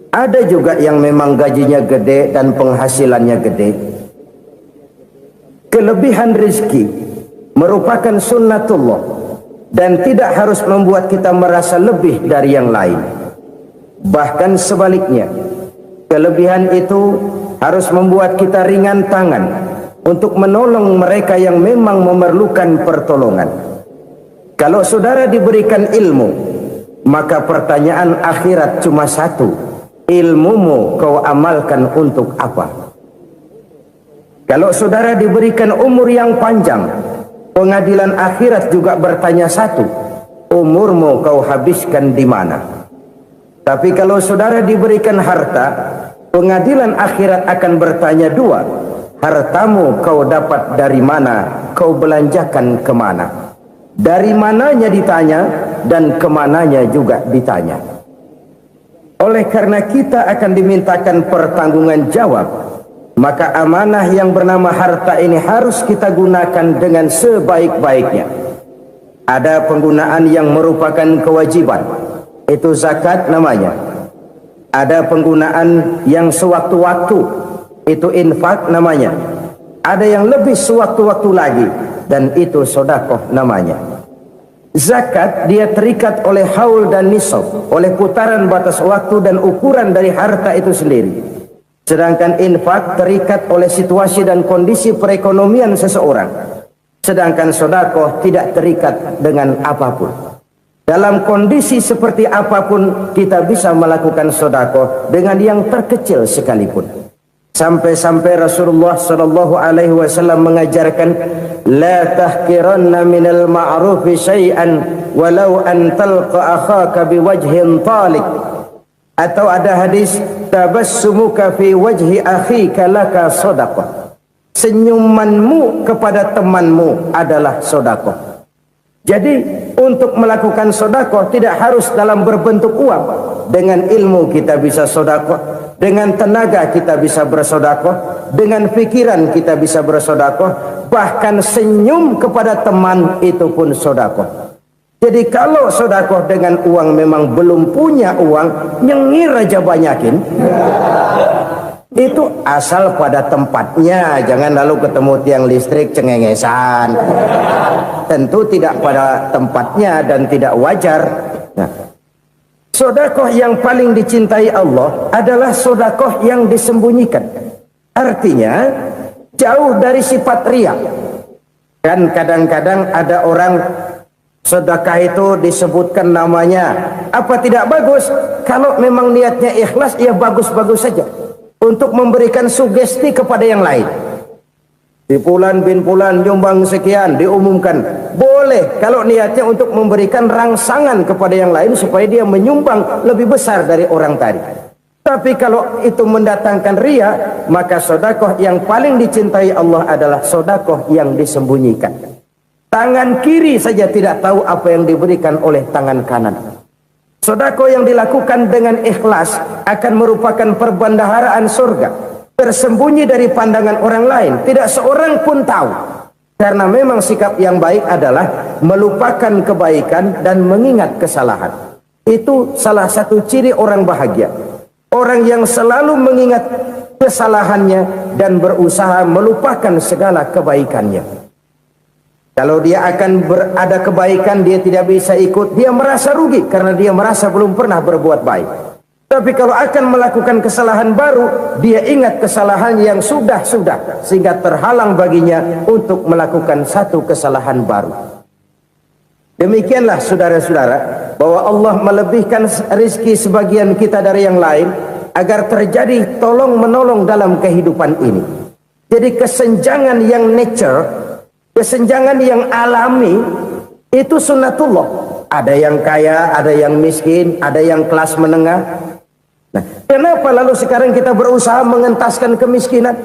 Ada juga yang memang gajinya gede dan penghasilannya gede. Kelebihan rezeki merupakan sunnatullah dan tidak harus membuat kita merasa lebih dari yang lain. Bahkan sebaliknya, kelebihan itu harus membuat kita ringan tangan untuk menolong mereka yang memang memerlukan pertolongan. Kalau saudara diberikan ilmu, maka pertanyaan akhirat cuma satu: ilmumu kau amalkan untuk apa? Kalau saudara diberikan umur yang panjang, pengadilan akhirat juga bertanya satu: umurmu kau habiskan di mana? Tapi kalau saudara diberikan harta, pengadilan akhirat akan bertanya dua: hartamu kau dapat dari mana? Kau belanjakan kemana? Dari mananya ditanya dan kemananya juga ditanya. Oleh karena kita akan dimintakan pertanggungan jawab, maka amanah yang bernama harta ini harus kita gunakan dengan sebaik-baiknya. Ada penggunaan yang merupakan kewajiban, itu zakat namanya. Ada penggunaan yang sewaktu-waktu, itu infak namanya. Ada yang lebih sewaktu-waktu lagi, dan itu sedekah namanya. Zakat dia terikat oleh haul dan nisab, oleh putaran batas waktu dan ukuran dari harta itu sendiri. Sedangkan infak terikat oleh situasi dan kondisi perekonomian seseorang. Sedangkan sedekah tidak terikat dengan apapun. Dalam kondisi seperti apapun kita bisa melakukan sedekah dengan yang terkecil sekalipun. Sampai-sampai Rasulullah sallallahu alaihi wasallam mengajarkan, la tahqiranna minal ma'rufi syai'an walau an talqa akhaka biwajhin talik. Atau ada hadis, tabassumuka fi wajhi akhika laka shadaqah. Senyumanmu kepada temanmu adalah sedekah. Jadi untuk melakukan sedekah tidak harus dalam berbentuk uang. Dengan ilmu kita bisa sedekah, dengan tenaga kita bisa bersedekah, dengan pikiran kita bisa bersedekah, bahkan senyum kepada teman itu pun sedekah. Jadi kalau sedekah dengan uang memang belum punya uang, nyengir aja banyakin. Itu asal pada tempatnya, jangan lalu ketemu tiang listrik cengengesan. Tentu tidak pada tempatnya dan tidak wajar. Nah, sedekah yang paling dicintai Allah adalah sedekah yang disembunyikan. Artinya jauh dari sifat riya. Kan kadang-kadang ada orang sedekah itu disebutkan namanya. Apa tidak bagus? Kalau memang niatnya ikhlas, ya bagus-bagus saja. Untuk memberikan sugesti kepada yang lain. Di Fulan bin Fulan nyumbang sekian, diumumkan. Boleh kalau niatnya untuk memberikan rangsangan kepada yang lain supaya dia menyumbang lebih besar dari orang tadi. Tapi kalau itu mendatangkan ria, maka sodakoh yang paling dicintai Allah adalah sodakoh yang disembunyikan. Tangan kiri saja tidak tahu apa yang diberikan oleh tangan kanan. Sodakoh yang dilakukan dengan ikhlas akan merupakan perbendaharaan surga, tersembunyi dari pandangan orang lain, tidak seorang pun tahu. Karena memang sikap yang baik adalah melupakan kebaikan dan mengingat kesalahan. Itu salah satu ciri orang bahagia. Orang yang selalu mengingat kesalahannya dan berusaha melupakan segala kebaikannya. Kalau dia akan berada kebaikan, dia tidak bisa ikut, dia merasa rugi karena dia merasa belum pernah berbuat baik. Tapi kalau akan melakukan kesalahan baru, dia ingat kesalahan yang sudah-sudah, sehingga terhalang baginya untuk melakukan satu kesalahan baru. Demikianlah saudara-saudara, bahwa Allah melebihkan rizki sebagian kita dari yang lain, agar terjadi tolong-menolong dalam kehidupan ini. Jadi kesenjangan yang nature, kesenjangan yang alami, itu sunnatullah. Ada yang kaya, ada yang miskin, ada yang kelas menengah. Nah, kenapa lalu sekarang kita berusaha mengentaskan kemiskinan?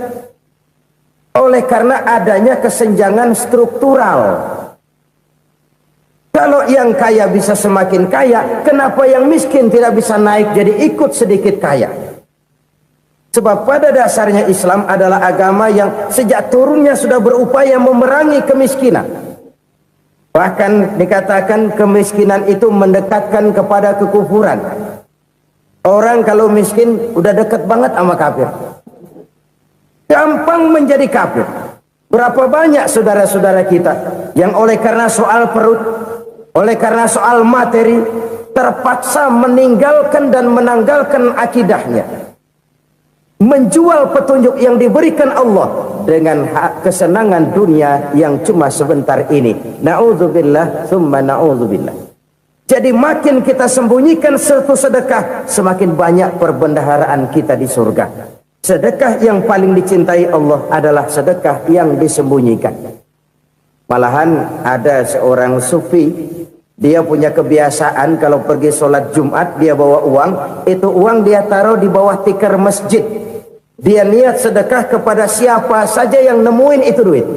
Oleh karena adanya kesenjangan struktural. Kalau yang kaya bisa semakin kaya, kenapa yang miskin tidak bisa naik jadi ikut sedikit kaya? Sebab pada dasarnya Islam adalah agama yang sejak turunnya sudah berupaya memerangi kemiskinan. Bahkan dikatakan kemiskinan itu mendekatkan kepada kekufuran. Orang kalau miskin udah dekat banget sama kafir. Gampang menjadi kafir. Berapa banyak saudara-saudara kita yang oleh karena soal perut, oleh karena soal materi, terpaksa meninggalkan dan menanggalkan akidahnya, menjual petunjuk yang diberikan Allah dengan kesenangan dunia yang cuma sebentar ini. Na'udzubillah thumma na'udzubillah. Jadi makin kita sembunyikan satu sedekah, semakin banyak perbendaharaan kita di surga. Sedekah yang paling dicintai Allah adalah sedekah yang disembunyikan. Malahan ada seorang sufi, dia punya kebiasaan kalau pergi sholat Jumat dia bawa uang, itu uang dia taruh di bawah tikar masjid. Dia niat sedekah kepada siapa saja yang nemuin itu duit.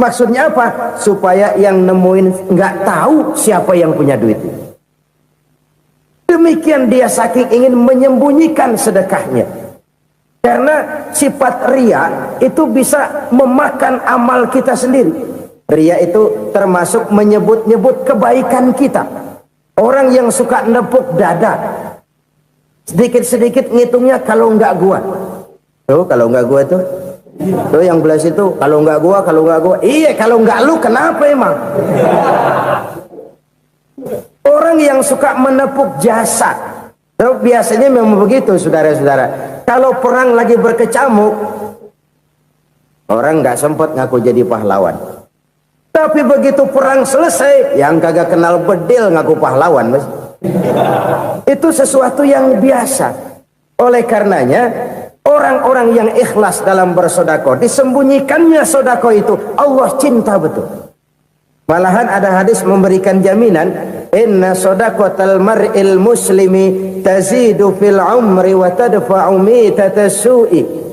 Maksudnya apa? Supaya yang nemuin nggak tahu siapa yang punya duit. Demikian dia saking ingin menyembunyikan sedekahnya. Karena sifat ria itu bisa memakan amal kita sendiri. Ria itu termasuk menyebut-nyebut kebaikan kita. Orang yang suka nepuk dada, sedikit-sedikit ngitungnya kalau nggak gua. Tuh kalau nggak gua tuh. Tuh yang belas itu kalau nggak gua, kalau nggak gua. Iya kalau nggak lu kenapa emang? Orang yang suka menepuk jasa. Terus biasanya memang begitu saudara-saudara. Kalau perang lagi berkecamuk, orang nggak sempat ngaku jadi pahlawan. Tapi begitu perang selesai, yang kagak kenal bedil ngaku pahlawan, mas. Itu sesuatu yang biasa. Oleh karenanya, orang-orang yang ikhlas dalam bersodako, disembunyikannya sodako itu, Allah cinta betul. Malahan ada hadis memberikan jaminan, inna sodaqatal mar'il muslimi tazidu fil umri wa tadfa'u mitata su'i.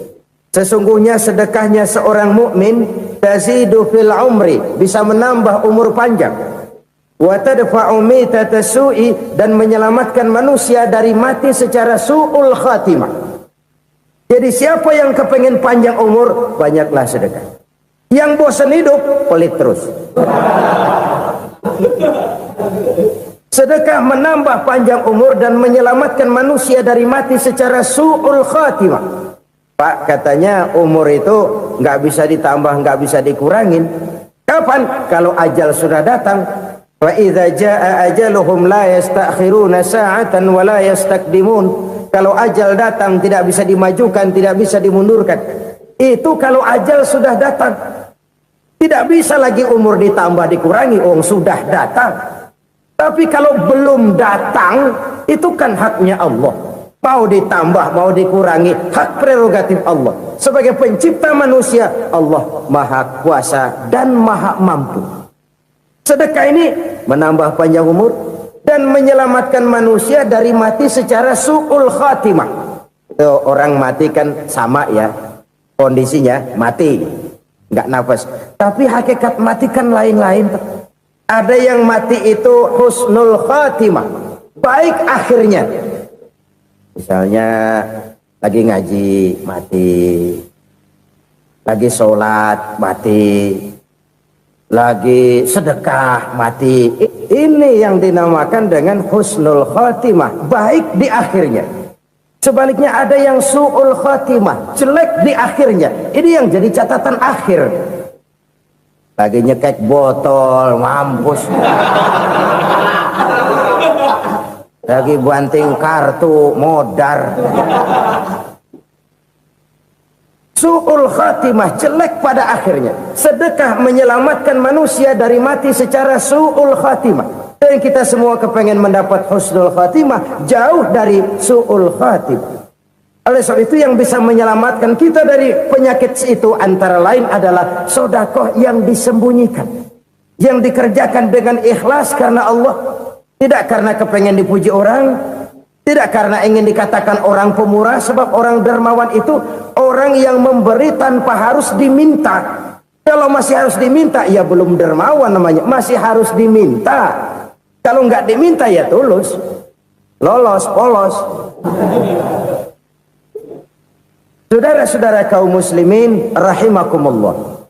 Sesungguhnya sedekahnya seorang mukmin tazidu fil umri, bisa menambah umur panjang, wa tadfa'u mitata su'i, dan menyelamatkan manusia dari mati secara su'ul khatimah. Jadi siapa yang kepengen panjang umur, banyaklah sedekah. Yang bosan hidup, pelit terus. Sedekah menambah panjang umur dan menyelamatkan manusia dari mati secara su'ul khatimah. Pak, katanya umur itu nggak bisa ditambah, nggak bisa dikurangin. Kapan? Kalau ajal sudah datang. Wa idza jaa ajaluhum la yastakhiruna sa'atan wa la yastaqdimun. Kalau ajal datang tidak bisa dimajukan, tidak bisa dimundurkan. Itu kalau ajal sudah datang. Tidak bisa lagi umur ditambah dikurangi, sudah datang. Tapi kalau belum datang, itu kan haknya Allah. Mau ditambah, mau dikurangi, hak prerogatif Allah. Sebagai pencipta manusia, Allah maha kuasa dan maha mampu. Sedekah ini menambah panjang umur dan menyelamatkan manusia dari mati secara su'ul khatimah. Tuh, orang mati kan sama ya kondisinya, mati nggak nafas, tapi hakikat mati kan lain-lain. Ada yang mati itu husnul khatimah, baik akhirnya. Misalnya lagi ngaji mati, lagi sholat mati, lagi sedekah mati. Ini yang dinamakan dengan husnul khatimah, baik di akhirnya. Sebaliknya ada yang su'ul khatimah, jelek di akhirnya. Ini yang jadi catatan akhir. Lagi nyekek botol, mampus. Lagi banting kartu, modar. Su'ul khatimah, jelek pada akhirnya. Sedekah menyelamatkan manusia dari mati secara su'ul khatimah. Dan kita semua kepengen mendapat husnul khatimah, jauh dari su'ul khatimah. Oleh sebab itu yang bisa menyelamatkan kita dari penyakit itu antara lain adalah sedekah yang disembunyikan, yang dikerjakan dengan ikhlas karena Allah, tidak karena kepengen dipuji orang, tidak karena ingin dikatakan orang pemurah. Sebab orang dermawan itu orang yang memberi tanpa harus diminta. Kalau masih harus diminta, ya belum dermawan namanya, masih harus diminta. Kalau nggak diminta ya tulus, lolos, polos. Saudara-saudara kaum muslimin rahimakumullah,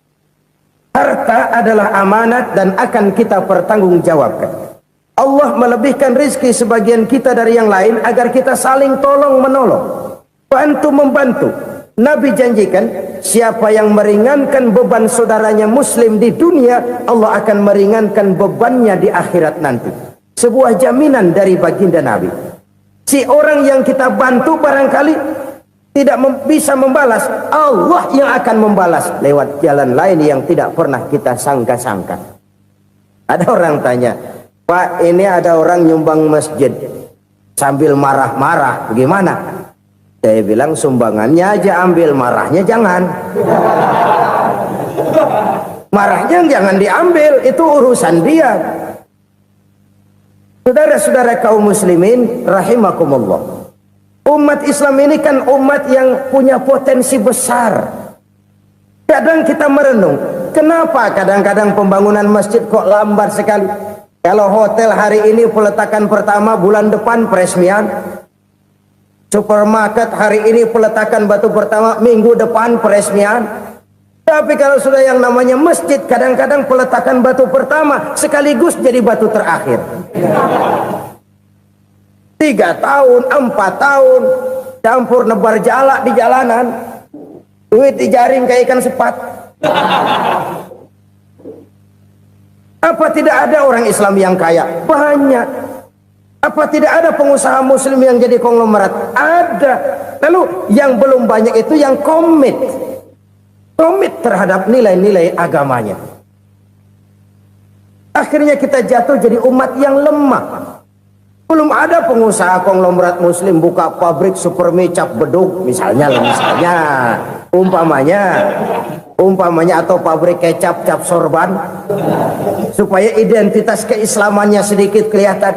harta adalah amanat dan akan kita pertanggungjawabkan. Allah melebihkan rizki sebagian kita dari yang lain agar kita saling tolong menolong, bantu membantu. Nabi janjikan siapa yang meringankan beban saudaranya muslim di dunia, Allah akan meringankan bebannya di akhirat nanti. Sebuah jaminan dari baginda Nabi. Si orang yang kita bantu barangkali tidak bisa membalas, Allah yang akan membalas lewat jalan lain yang tidak pernah kita sangka-sangka. Ada orang tanya, Pak, ini ada orang nyumbang masjid sambil marah-marah, gimana? Saya bilang sumbangannya aja ambil, marahnya jangan. Marahnya jangan diambil, itu urusan dia. Saudara-saudara kaum muslimin rahimakumullah, umat Islam ini kan umat yang punya potensi besar. Kadang kita merenung, kenapa kadang-kadang pembangunan masjid kok lambat sekali? Kalau hotel hari ini peletakan pertama, bulan depan peresmian. Supermarket hari ini peletakan batu pertama, minggu depan peresmian. Tapi kalau sudah yang namanya masjid, kadang-kadang peletakan batu pertama sekaligus jadi batu terakhir. 3 tahun, 4 tahun, campur nebar jalak di jalanan, duit dijaring kayak ikan sepat. Apa tidak ada orang Islam yang kaya? Banyak. Apa tidak ada pengusaha muslim yang jadi konglomerat? Ada. Lalu yang belum banyak itu yang komit terhadap nilai-nilai agamanya. Akhirnya kita jatuh jadi umat yang lemah. Belum ada pengusaha konglomerat muslim buka pabrik super mie cap beduk misalnya umpamanya atau pabrik kecap cap sorban supaya identitas keislamannya sedikit kelihatan.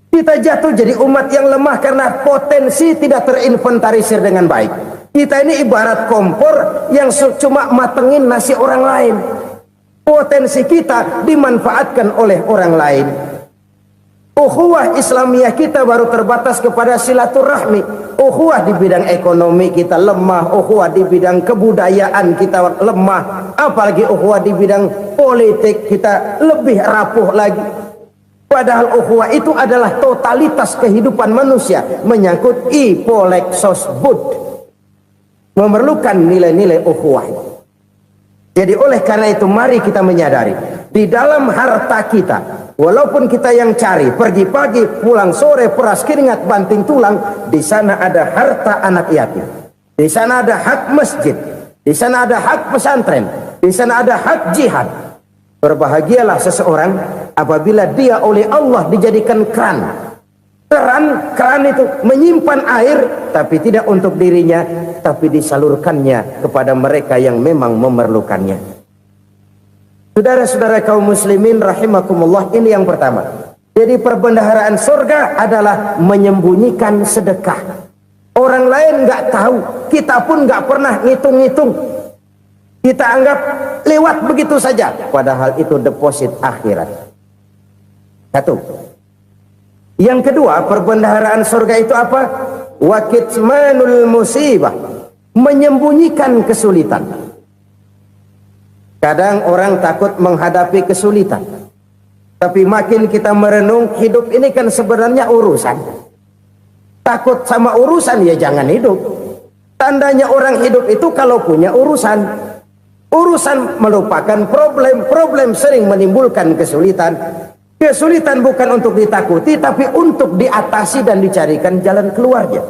Kita jatuh jadi umat yang lemah karena potensi tidak terinventarisir dengan baik. Kita ini ibarat kompor yang cuma matengin nasi orang lain. Potensi kita dimanfaatkan oleh orang lain. Ukhuwah Islamiyah kita baru terbatas kepada silaturahmi. Ukhuwah di bidang ekonomi kita lemah. Ukhuwah di bidang kebudayaan kita lemah. Apalagi ukhuwah di bidang politik kita lebih rapuh lagi. Padahal ukhuwah itu adalah totalitas kehidupan manusia, menyangkut ipolek sosbud. Memerlukan nilai-nilai ukhuwah. Jadi oleh karena itu mari kita menyadari di dalam harta kita, walaupun kita yang cari pergi pagi pulang sore peras keringat banting tulang, di sana ada harta anak yatim, di sana ada hak masjid, di sana ada hak pesantren, di sana ada hak jihad. Berbahagialah seseorang apabila dia oleh Allah dijadikan keran itu menyimpan air, tapi tidak untuk dirinya, tapi disalurkannya kepada mereka yang memang memerlukannya. Saudara-saudara kaum muslimin rahimakumullah, ini yang pertama. Jadi perbendaharaan surga adalah menyembunyikan sedekah. Orang lain nggak tahu, kita pun nggak pernah ngitung-ngitung. Kita anggap lewat begitu saja, padahal itu deposit akhirat. Satu. Yang kedua, perbendaharaan surga itu apa? Wa kitmanul musibah, menyembunyikan kesulitan. Kadang orang takut menghadapi kesulitan, tapi makin kita merenung, hidup ini kan sebenarnya urusan. Takut sama urusan, ya jangan hidup. Tandanya orang hidup itu kalau punya urusan. Urusan melupakan problem, problem sering menimbulkan kesulitan. Kesulitan bukan untuk ditakuti, tapi untuk diatasi dan dicarikan jalan keluarnya.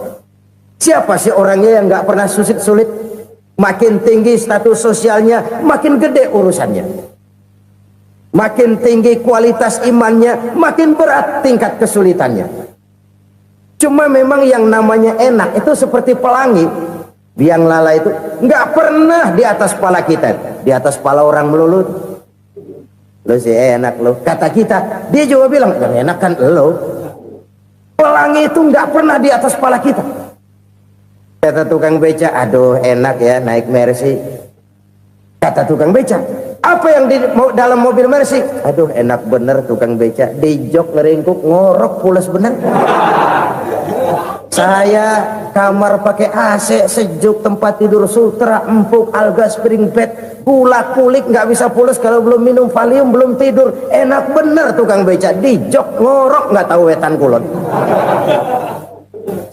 Siapa sih orangnya yang nggak pernah sulit-sulit? Makin tinggi status sosialnya, makin gede urusannya. Makin tinggi kualitas imannya, makin berat tingkat kesulitannya. Cuma memang yang namanya enak itu seperti pelangi. Biang lala itu nggak pernah di atas kepala kita, di atas kepala orang melulu. Lo sih enak lo, kata kita. Dia juga bilang yang enak kan lo. Pelangi itu nggak pernah di atas kepala kita. Kata tukang beca, aduh enak ya naik Mercy. Kata tukang beca, apa yang di dalam mobil Mercy? Aduh enak bener tukang beca, di jok ngeringkuk ngorok pules bener. Saya kamar pakai AC sejuk, tempat tidur sutra empuk, alga spring bed, gula kulik nggak bisa pules kalau belum minum Valium, belum tidur. Enak bener tukang beca, di jok ngorok nggak tahu wetan kulon.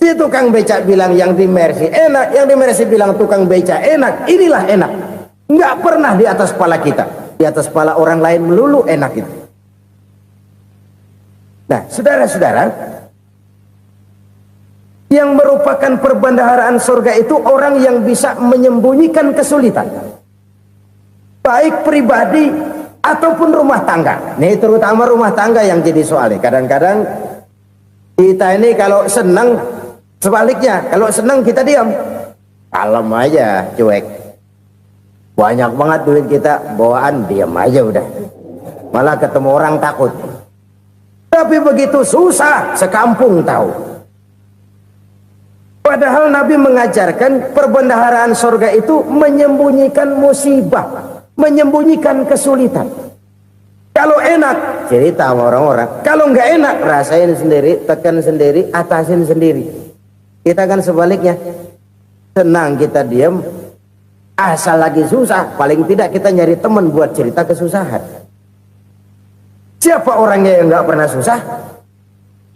Si tukang beca bilang yang di Mercy enak, yang di Mercy bilang tukang beca enak. Inilah enak, nggak pernah di atas kepala kita, di atas kepala orang lain melulu enak itu. Nah, saudara-saudara, yang merupakan perbendaharaan surga itu orang yang bisa menyembunyikan kesulitan, baik pribadi ataupun rumah tangga. Nih terutama rumah tangga yang jadi soalnya. Kadang-kadang kita ini kalau senang, sebaliknya kalau senang kita diam, kalem aja, cuek. Banyak banget duit kita bawaan, diam aja udah. Malah ketemu orang takut. Tapi begitu susah, sekampung tahu. Padahal Nabi mengajarkan perbendaharaan surga itu menyembunyikan musibah, menyembunyikan kesulitan. Kalau enak, cerita sama orang-orang. Kalau nggak enak, rasain sendiri, tekan sendiri, atasin sendiri. Kita kan sebaliknya. Senang kita diam, asal lagi susah, paling tidak kita nyari teman buat cerita kesusahan. Siapa orangnya yang nggak pernah susah?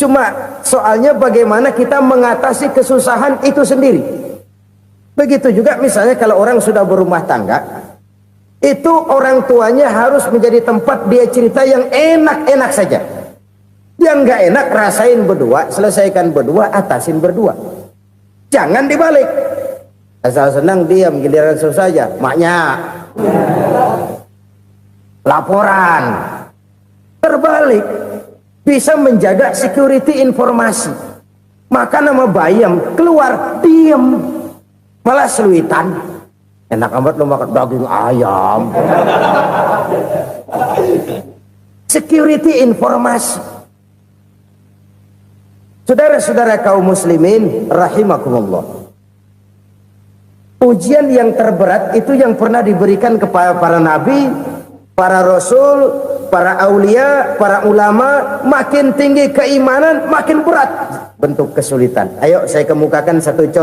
Cuma soalnya bagaimana kita mengatasi kesusahan itu sendiri. Begitu juga misalnya kalau orang sudah berumah tangga, itu orang tuanya harus menjadi tempat dia cerita yang enak-enak saja. Yang nggak enak rasain berdua, selesaikan berdua, atasin berdua. Jangan dibalik. Asal senang diam, giliran susah saja. Maknya laporan. Terbalik. Bisa menjaga security informasi. Maka nama bayam keluar diem, malah seluitan. Enak amat lo makan daging ayam. Security informasi. Saudara-saudara kaum muslimin rahimakumullah, ujian yang terberat itu yang pernah diberikan kepada para nabi, para rasul, para aulia, para ulama. Makin tinggi keimanan, makin berat bentuk kesulitan. Ayo saya kemukakan satu contoh.